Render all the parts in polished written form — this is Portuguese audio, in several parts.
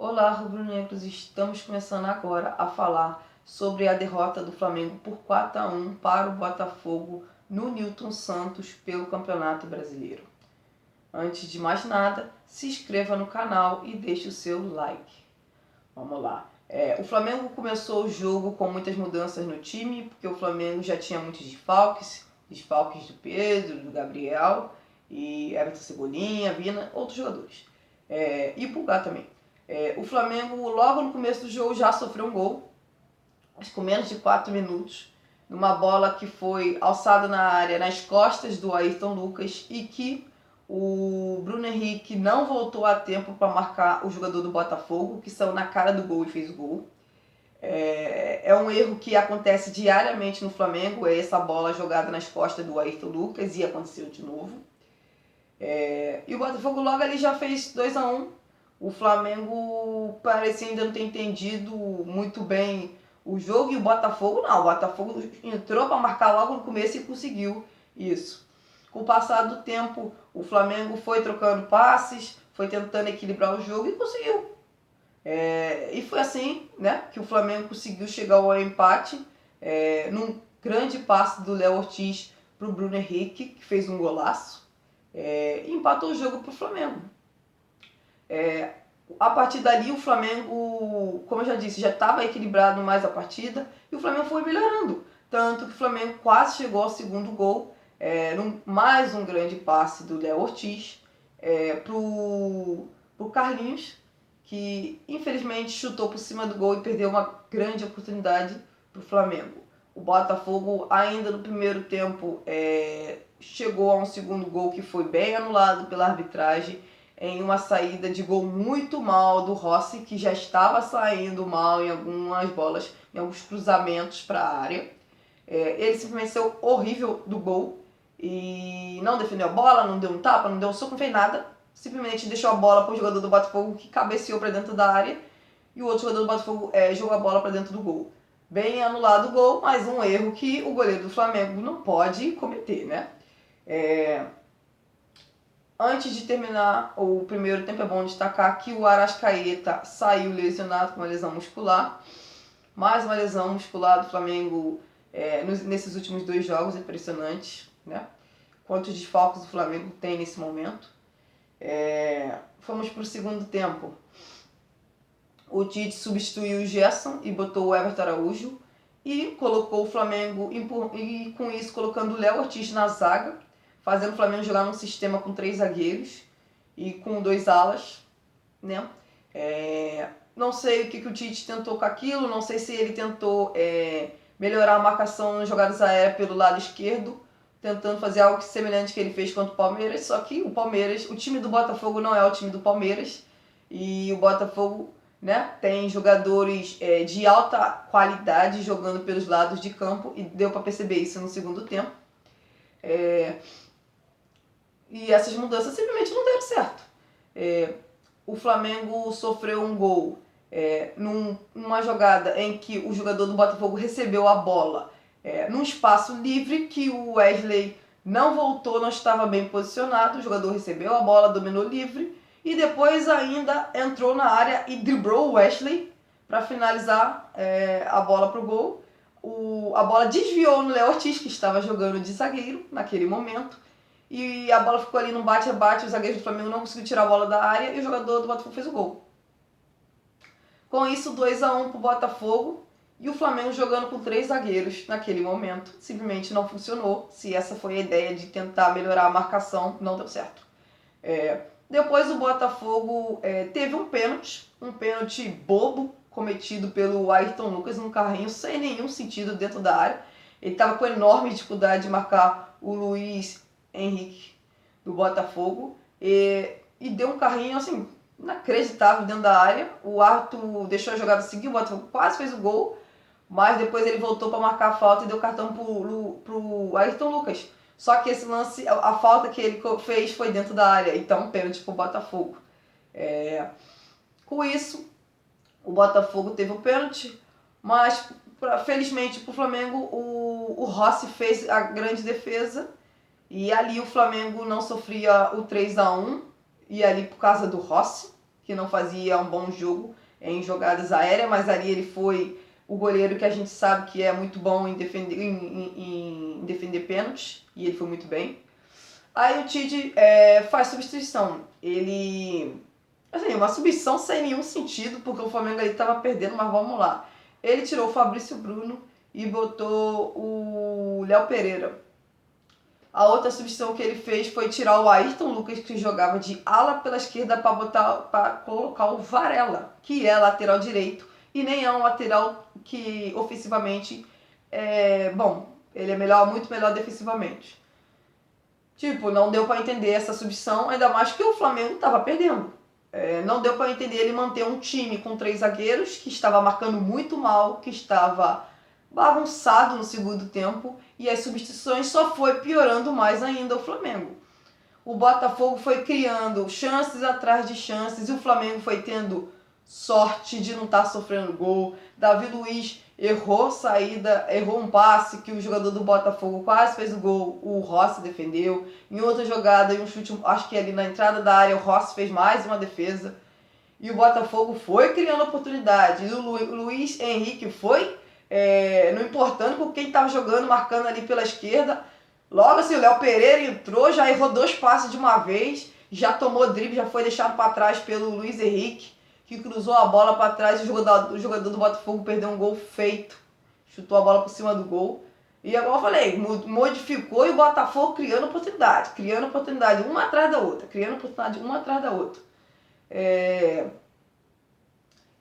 Olá, rubro-negros, estamos começando agora a falar sobre a derrota do Flamengo por 4-1 para o Botafogo no Newton Santos pelo Campeonato Brasileiro. Antes de mais nada, se inscreva no canal e deixe o seu like. Vamos lá. O Flamengo começou o jogo com muitas mudanças no time, porque o Flamengo já tinha muitos desfalques do Pedro, do Gabriel, e Everton Cebolinha, Vina, outros jogadores. E Pulgar também. O Flamengo, logo no começo do jogo, já sofreu um gol, acho que com menos de 4 minutos, numa bola que foi alçada na área, nas costas do Ayrton Lucas, e que o Bruno Henrique não voltou a tempo para marcar o jogador do Botafogo, que saiu na cara do gol e fez o gol. É um erro que acontece diariamente no Flamengo, é essa bola jogada nas costas do Ayrton Lucas, e aconteceu de novo. E o Botafogo logo ali já fez 2-1. O Flamengo parecia ainda não ter entendido muito bem o jogo, e o Botafogo não. O Botafogo entrou para marcar logo no começo e conseguiu isso. Com o passar do tempo, o Flamengo foi trocando passes, foi tentando equilibrar o jogo e conseguiu. E foi assim, né, que o Flamengo conseguiu chegar ao empate, num grande passe do Léo Ortiz para o Bruno Henrique, que fez um golaço, e empatou o jogo para o Flamengo. A partir dali o Flamengo, como eu já disse, já estava equilibrado mais a partida e o Flamengo foi melhorando. Tanto que o Flamengo quase chegou ao segundo gol, mais um grande passe do Léo Ortiz pro Carlinhos, que infelizmente chutou por cima do gol e perdeu uma grande oportunidade para o Flamengo. O Botafogo ainda no primeiro tempo chegou a um segundo gol que foi bem anulado pela arbitragem, em uma saída de gol muito mal do Rossi, que já estava saindo mal em algumas bolas, em alguns cruzamentos para a área. Ele simplesmente saiu horrível do gol e não defendeu a bola, não deu um tapa, não deu um soco, não fez nada. Simplesmente deixou a bola para o jogador do Botafogo, que cabeceou para dentro da área, e o outro jogador do Botafogo jogou a bola para dentro do gol. Bem anulado o gol, mas um erro que o goleiro do Flamengo não pode cometer, né? Antes de terminar o primeiro tempo, é bom destacar que o Arrascaeta saiu lesionado com uma lesão muscular. Mais uma lesão muscular do Flamengo nesses últimos 2 jogos, impressionante, né? Quantos desfalques o Flamengo tem nesse momento. Fomos para o segundo tempo. O Tite substituiu o Gerson e botou o Everton Araújo e colocou o Flamengo, e com isso colocando o Léo Ortiz na zaga, fazendo o Flamengo jogar num sistema com 3 zagueiros e com 2 alas, né? Não sei o que o Tite tentou com aquilo, não sei se ele tentou melhorar a marcação nas jogadas aéreas pelo lado esquerdo, tentando fazer algo semelhante que ele fez contra o Palmeiras, só que o time do Botafogo não é o time do Palmeiras, e o Botafogo, né, tem jogadores de alta qualidade jogando pelos lados de campo, e deu para perceber isso no segundo tempo. E essas mudanças simplesmente não deram certo. O Flamengo sofreu um gol numa jogada em que o jogador do Botafogo recebeu a bola num espaço livre, que o Wesley não voltou, não estava bem posicionado. O jogador recebeu a bola, dominou livre e depois ainda entrou na área e driblou o Wesley para finalizar a bola para o gol. A bola desviou no Léo Ortiz, que estava jogando de zagueiro naquele momento, e a bola ficou ali no bate-a-bate. O zagueiro do Flamengo não conseguiu tirar a bola da área e o jogador do Botafogo fez o gol. Com isso, 2-1 para o Botafogo, e o Flamengo jogando com 3 zagueiros naquele momento simplesmente não funcionou. Se essa foi a ideia de tentar melhorar a marcação, não deu certo. Depois o Botafogo teve um pênalti bobo, cometido pelo Ayrton Lucas num carrinho sem nenhum sentido dentro da área. Ele estava com enorme dificuldade de marcar o Luiz Henrique do Botafogo e deu um carrinho assim inacreditável dentro da área. O árbitro deixou a jogada seguir, o Botafogo quase fez o gol, mas depois ele voltou para marcar a falta e deu cartão pro Ayrton Lucas. Só que esse lance, a falta que ele fez foi dentro da área, então pênalti pro Botafogo. Com isso, o Botafogo teve o pênalti, mas felizmente pro Flamengo o Rossi fez a grande defesa, e ali o Flamengo não sofria o 3-1, e ali por causa do Rossi, que não fazia um bom jogo em jogadas aéreas, mas ali ele foi o goleiro que a gente sabe que é muito bom em defender pênaltis, e ele foi muito bem. Aí o Tite faz substituição. Ele... Assim, uma substituição sem nenhum sentido, porque o Flamengo ali estava perdendo, mas vamos lá. Ele tirou o Fabrício Bruno e botou o Léo Pereira. A outra substituição que ele fez foi tirar o Ayrton Lucas, que jogava de ala pela esquerda, para colocar o Varela, que é lateral direito e nem é um lateral que ofensivamente é bom. Ele é muito melhor defensivamente. Tipo, não deu para entender essa substituição, ainda mais que o Flamengo estava perdendo. Não deu para entender ele manter um time com 3 zagueiros que estava marcando muito mal, que estava bagunçado no segundo tempo, e as substituições só foi piorando mais ainda o Flamengo. O Botafogo foi criando chances atrás de chances e o Flamengo foi tendo sorte de não estar sofrendo gol. Davi Luiz errou saída, errou um passe que o jogador do Botafogo quase fez o gol, o Rossi defendeu. Em outra jogada, em um chute, acho que ali na entrada da área, o Rossi fez mais uma defesa. E o Botafogo foi criando oportunidades. O Luiz Henrique foi não importando com quem estava jogando, marcando ali pela esquerda. Logo assim, o Léo Pereira entrou, já errou 2 passes de uma vez, já tomou drible, já foi deixado para trás pelo Luiz Henrique, que cruzou a bola para trás e o jogador do Botafogo perdeu um gol feito. Chutou a bola por cima do gol. E agora eu falei, modificou e o Botafogo criando oportunidade, uma atrás da outra,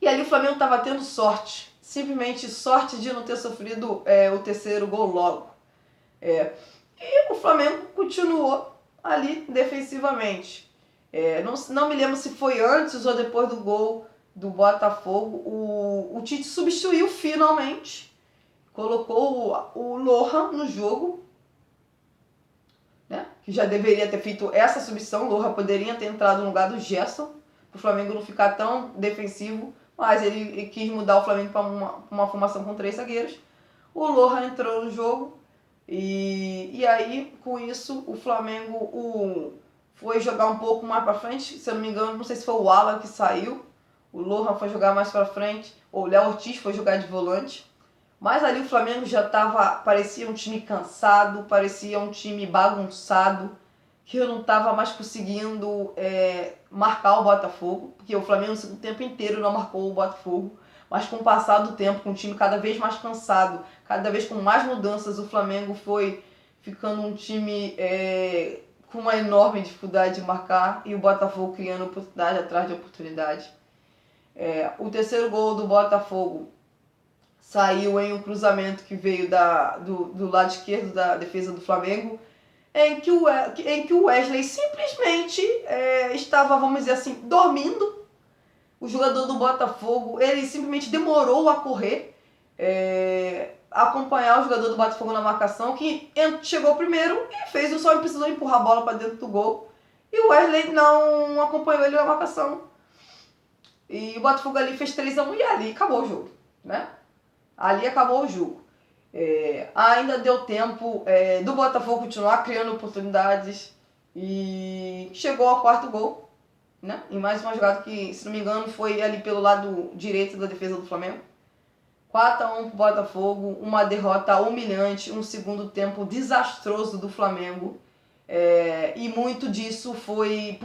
E ali o Flamengo estava tendo sorte, simplesmente sorte de não ter sofrido o terceiro gol logo. E o Flamengo continuou ali defensivamente. Não me lembro se foi antes ou depois do gol do Botafogo. O Tite substituiu finalmente, colocou o Lohan no jogo, né? Que já deveria ter feito essa substituição. O Lohan poderia ter entrado no lugar do Gerson, para o Flamengo não ficar tão defensivo, mas ele quis mudar o Flamengo para uma formação com 3 zagueiros. O Lohan entrou no jogo e aí, com isso, o Flamengo foi jogar um pouco mais para frente. Se eu não me engano, não sei se foi o Alan que saiu, o Lohan foi jogar mais para frente, ou o Léo Ortiz foi jogar de volante. Mas ali o Flamengo já parecia um time cansado, parecia um time bagunçado, que eu não estava mais conseguindo marcar o Botafogo, porque o Flamengo no tempo inteiro não marcou o Botafogo, mas com o passar do tempo, com o time cada vez mais cansado, cada vez com mais mudanças, o Flamengo foi ficando um time com uma enorme dificuldade de marcar e o Botafogo criando oportunidade atrás de oportunidade. O terceiro gol do Botafogo saiu em um cruzamento que veio do lado esquerdo da defesa do Flamengo, em que o Wesley simplesmente estava, vamos dizer assim, dormindo. O jogador do Botafogo, ele simplesmente demorou a correr, acompanhar o jogador do Botafogo na marcação, que chegou primeiro e só precisou empurrar a bola para dentro do gol. E o Wesley não acompanhou ele na marcação. E o Botafogo ali fez 3-1 e ali acabou o jogo, né? Ali acabou o jogo. Ainda deu tempo do Botafogo continuar criando oportunidades e chegou ao 4º gol, né? Em mais uma jogada que, se não me engano, foi ali pelo lado direito da defesa do Flamengo. 4-1 pro Botafogo, uma derrota humilhante, um segundo tempo desastroso do Flamengo. E muito disso foi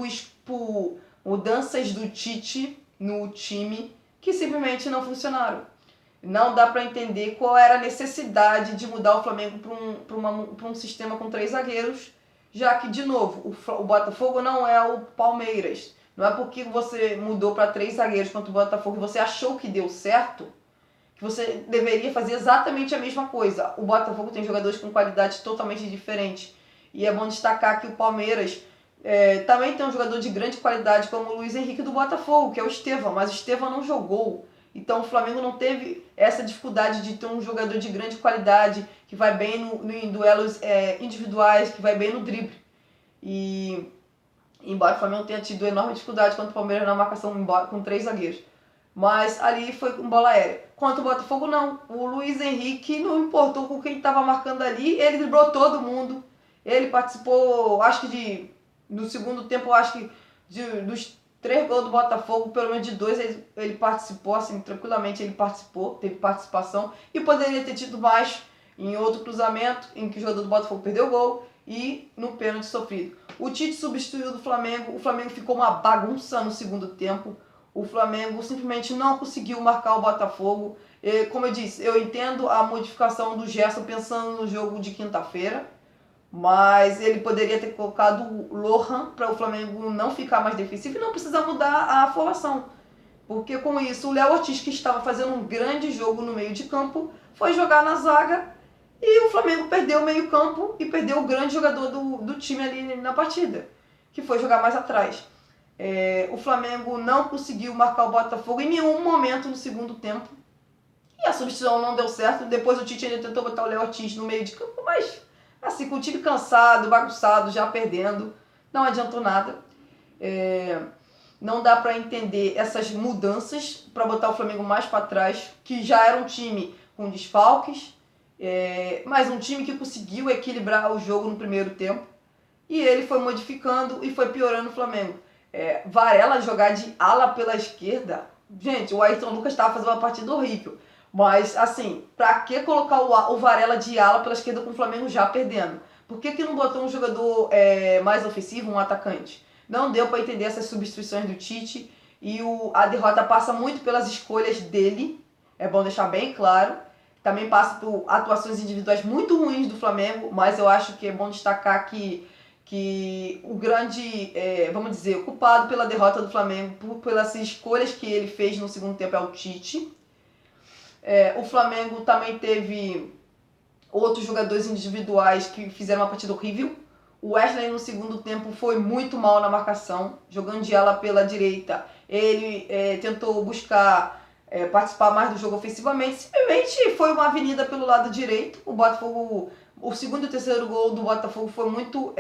por mudanças do Tite no time que simplesmente não funcionaram. Não dá para entender qual era a necessidade de mudar o Flamengo para um sistema com 3 zagueiros, já que, de novo, o Botafogo não é o Palmeiras. Não é porque você mudou para 3 zagueiros contra o Botafogo e você achou que deu certo, que você deveria fazer exatamente a mesma coisa. O Botafogo tem jogadores com qualidade totalmente diferente. E é bom destacar que o Palmeiras também tem um jogador de grande qualidade, como o Luiz Henrique do Botafogo, que é o Estevão, mas o Estevão não jogou. Então o Flamengo não teve essa dificuldade de ter um jogador de grande qualidade, que vai bem em duelos individuais, que vai bem no drible. E embora o Flamengo tenha tido enorme dificuldade contra o Palmeiras na marcação com 3 zagueiros. Mas ali foi com bola aérea. Contra o Botafogo não. O Luiz Henrique não importou com quem estava marcando ali, ele driblou todo mundo. Ele participou, acho que no segundo tempo, dos 3 gols do Botafogo, pelo menos de 2 ele participou, assim, tranquilamente ele participou, teve participação. E poderia ter tido mais em outro cruzamento, em que o jogador do Botafogo perdeu o gol e no pênalti sofrido. O Tite substituiu do Flamengo, o Flamengo ficou uma bagunça no segundo tempo. O Flamengo simplesmente não conseguiu marcar o Botafogo. E, como eu disse, eu entendo a modificação do Gerson pensando no jogo de quinta-feira, mas ele poderia ter colocado o Lohan para o Flamengo não ficar mais defensivo e não precisar mudar a formação. Porque com isso o Léo Ortiz, que estava fazendo um grande jogo no meio de campo, foi jogar na zaga e o Flamengo perdeu o meio campo e perdeu o grande jogador do time ali na partida, que foi jogar mais atrás. O Flamengo não conseguiu marcar o Botafogo em nenhum momento no segundo tempo. E a substituição não deu certo. Depois o Tite ainda tentou botar o Léo Ortiz no meio de campo, mas assim, com o time cansado, bagunçado, já perdendo, não adiantou nada. Não dá para entender essas mudanças para botar o Flamengo mais para trás, que já era um time com desfalques, mas um time que conseguiu equilibrar o jogo no primeiro tempo. E ele foi modificando e foi piorando o Flamengo. Varela jogar de ala pela esquerda. Gente, o Ayrton Lucas estava fazendo uma partida horrível. Mas, assim, pra que colocar o Varela de ala pela esquerda com o Flamengo já perdendo? Por que não botou um jogador mais ofensivo, um atacante? Não deu para entender essas substituições do Tite. E a derrota passa muito pelas escolhas dele. É bom deixar bem claro. Também passa por atuações individuais muito ruins do Flamengo. Mas eu acho que é bom destacar que o grande, vamos dizer, o culpado pela derrota do Flamengo, pelas escolhas que ele fez no segundo tempo, é o Tite. O Flamengo também teve outros jogadores individuais que fizeram uma partida horrível. O Wesley no segundo tempo foi muito mal na marcação, jogando de ala pela direita. Ele tentou buscar participar mais do jogo ofensivamente, simplesmente foi uma avenida pelo lado direito. O Botafogo, o segundo e o terceiro gol do Botafogo foi muito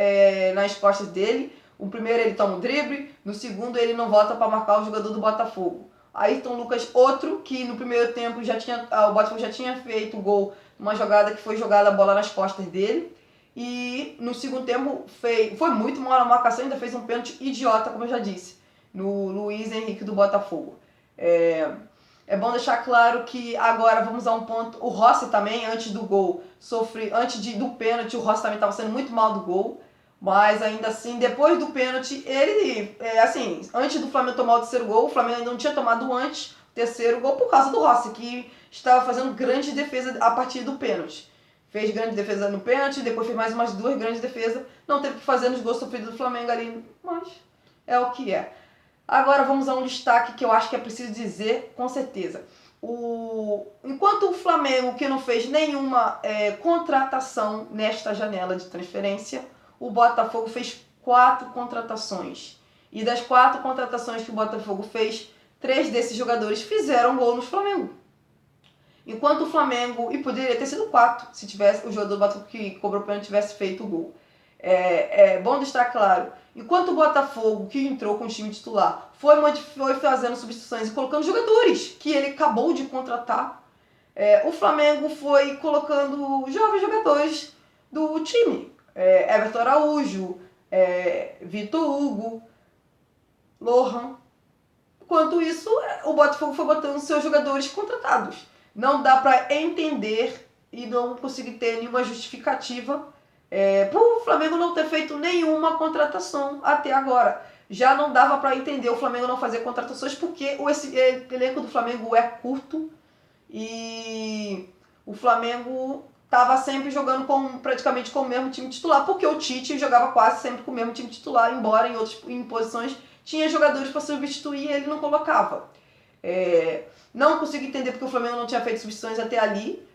nas costas dele. O primeiro ele toma um drible, no segundo ele não volta para marcar o jogador do Botafogo. Ayrton Lucas, outro que no primeiro tempo o Botafogo já tinha feito o gol, uma jogada que foi jogada a bola nas costas dele. E no segundo tempo foi muito mal na marcação, ainda fez um pênalti idiota, como eu já disse, no Luiz Henrique do Botafogo. É bom deixar claro que agora vamos a um ponto. O Rossi também, antes do gol, do pênalti, o Rossi também estava sendo muito mal do gol. Mas ainda assim, depois do pênalti, ele, antes do Flamengo tomar o terceiro gol, o Flamengo ainda não tinha tomado antes o terceiro gol por causa do Rossi, que estava fazendo grande defesa a partir do pênalti. Fez grande defesa no pênalti, depois fez mais umas 2 grandes defesas, não teve que fazer nos gols sofridos do Flamengo ali, mas é o que é. Agora vamos a um destaque que eu acho que é preciso dizer com certeza. Enquanto o Flamengo, que não fez nenhuma contratação nesta janela de transferência, o Botafogo fez 4 contratações. E das 4 contratações que o Botafogo fez, 3 desses jogadores fizeram gol no Flamengo. Enquanto o Flamengo, e poderia ter sido 4, se tivesse o jogador do Botafogo que cobrou o pênalti tivesse feito o gol. É bom deixar claro, enquanto o Botafogo, que entrou com o time titular, foi fazendo substituições e colocando jogadores que ele acabou de contratar, o Flamengo foi colocando jovens jogadores do time. Everton Araújo, Vitor Hugo, Lohan. Enquanto isso, o Botafogo foi botando seus jogadores contratados. Não dá para entender e não conseguir ter nenhuma justificativa para o Flamengo não ter feito nenhuma contratação até agora. Já não dava para entender o Flamengo não fazer contratações porque esse elenco do Flamengo é curto e o Flamengo estava sempre jogando praticamente com o mesmo time titular, porque o Tite jogava quase sempre com o mesmo time titular, embora em posições tinha jogadores para substituir e ele não colocava. Não consigo entender porque o Flamengo não tinha feito substituições até ali.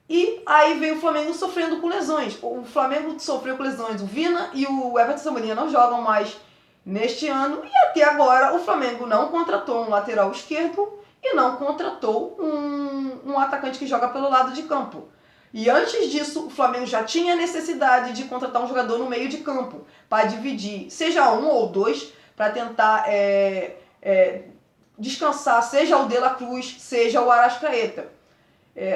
E aí veio o Flamengo sofrendo com lesões. O Flamengo sofreu com lesões. O Vina e o Everton Cebolinha não jogam mais neste ano. E até agora o Flamengo não contratou um lateral esquerdo e não contratou um atacante que joga pelo lado de campo. E antes disso, o Flamengo já tinha necessidade de contratar um jogador no meio de campo para dividir, seja um ou dois, para tentar descansar, seja o De La Cruz, seja o Arrascaeta.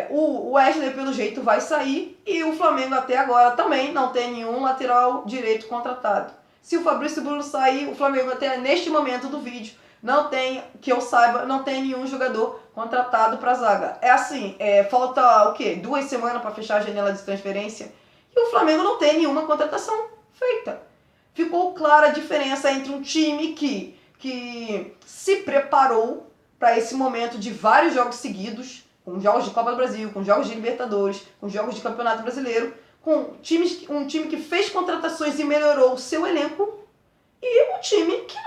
O Wesley, pelo jeito, vai sair e o Flamengo até agora também não tem nenhum lateral direito contratado. Se o Fabrício Bruno sair, o Flamengo até neste momento do vídeo Não tem, que eu saiba, não tem nenhum jogador contratado para a zaga. É assim, falta o quê? 2 semanas para fechar a janela de transferência e o Flamengo não tem nenhuma contratação feita. Ficou clara a diferença entre um time que se preparou para esse momento de vários jogos seguidos, com jogos de Copa do Brasil, com jogos de Libertadores, com jogos de Campeonato Brasileiro, com um time que fez contratações e melhorou o seu elenco, e um time que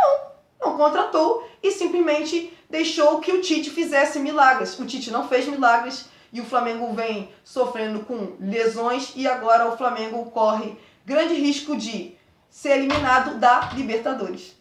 não contratou e simplesmente deixou que o Tite fizesse milagres. O Tite não fez milagres e o Flamengo vem sofrendo com lesões e agora o Flamengo corre grande risco de ser eliminado da Libertadores.